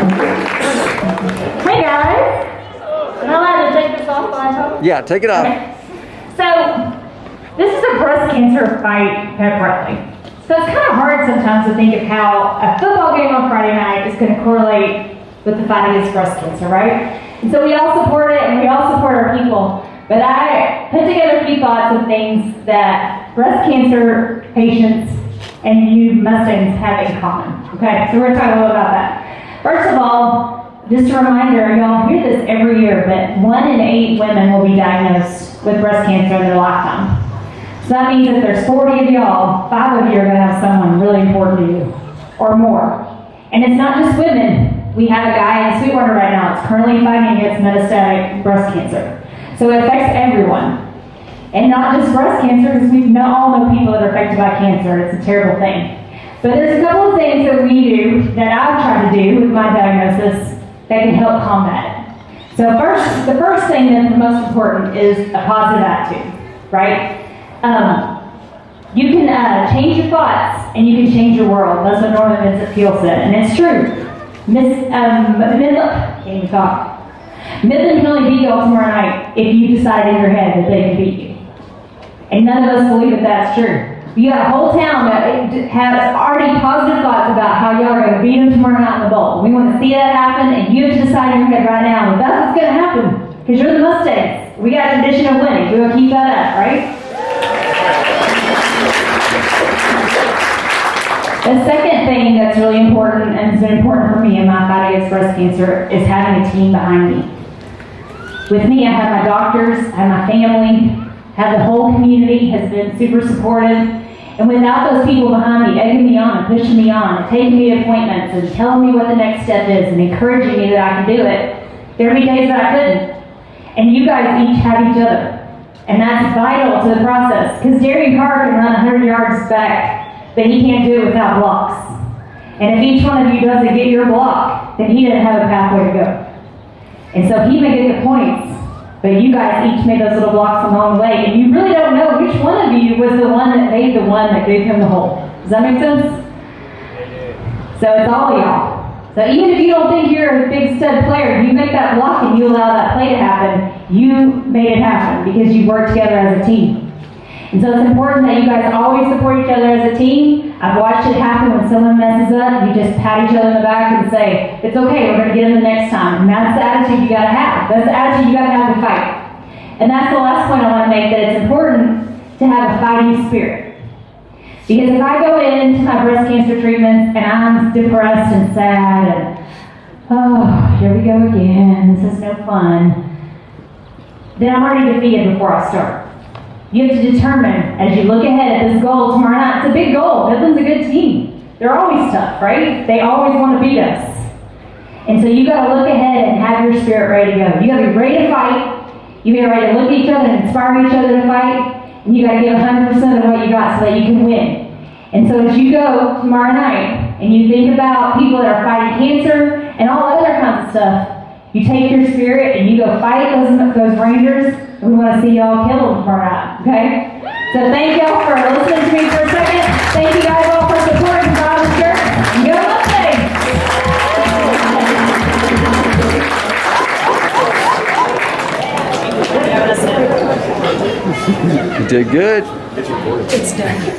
Hey guys! Am I allowed to take this off while I talk? Yeah, take it off. Okay. So, this is a breast cancer fight pep rally. So it's kind of hard sometimes to think of how a football game on Friday night is going to correlate with the fight against breast cancer, right? And so we all support it and we all support our people. But I put together a few thoughts of things that breast cancer patients and you Mustangs have in common. Okay, so we're going to talk a little about that. First of all, just a reminder, y'all hear this every year, but 1 in 8 women will be diagnosed with breast cancer in their lifetime. So that means if there's 40 of y'all, 5 of you are going to have someone really important to you, or more. And it's not just women. We have a guy in Sweetwater right now that's currently fighting against metastatic breast cancer. So it affects everyone. And not just breast cancer, because we all know people that are affected by cancer. It's a terrible thing. But there's a couple of things that we do, that I've tried to do with my diagnosis, that can help combat it. So the first thing that's the most important is a positive attitude, right? You can change your thoughts and you can change your world. That's what Norman Vincent Peale said, and it's true. Can't even talk. Midland can only beat y'all tomorrow night if you decide in your head that they can beat you. And none of us believe that that's true. You got a whole town that has already positive thoughts about how y'all are going to beat them tomorrow night in the bowl. We want to see that happen, and you have to decide in your head right now that that's what's going to happen. Because you're the Mustangs. We got a tradition of winning. We're going to keep that up, right? The second thing that's really important, and has been important for me in my fight against breast cancer, is having a team behind me. With me, I have my doctors, I have my family, have the whole community has been super supportive. And without those people behind me, egging me on and pushing me on, and taking me to appointments and telling me what the next step is and encouraging me that I can do it, there would be days that I couldn't. And you guys each have each other. And that's vital to the process. Because Darian Carr can run 100 yards back, but he can't do it without blocks. And if each one of you doesn't get your block, then he doesn't have a pathway to go. And so he may get the points, but you guys each made those little blocks along the way, and you really don't know which one of you was the one that made the one that gave him the hole. Does that make sense? So it's all of y'all. So even if you don't think you're a big stud player, you make that block and you allow that play to happen, you made it happen because you worked together as a team. And so it's important that you guys always support each other as a team. I've watched it happen when someone messes up, you just pat each other in the back and say, it's okay, we're going to get them the next time. And that's the attitude you got to have. That's the attitude you got to have to fight. And that's the last point I want to make, that it's important to have a fighting spirit. Because if I go into my breast cancer treatments and I'm depressed and sad and, oh, here we go again, this is no fun, then I'm already defeated before I start. You have to determine, as you look ahead at this goal tomorrow night, it's a big goal. Midland's a good team. They're always tough, right? They always want to beat us. And so you got to look ahead and have your spirit ready to go. You got to be ready to fight. You got to be ready to look at each other and inspire each other to fight. And you got to give 100% of what you got so that you can win. And so as you go tomorrow night and you think about people that are fighting cancer and all other kinds of stuff, you take your spirit and you go fight those Rangers. We want to see y'all kill them tomorrow night, okay? So thank y'all for listening to me for a second. Thank you guys all for supporting Bob's Church. Go Mustangs! You did good. It's done.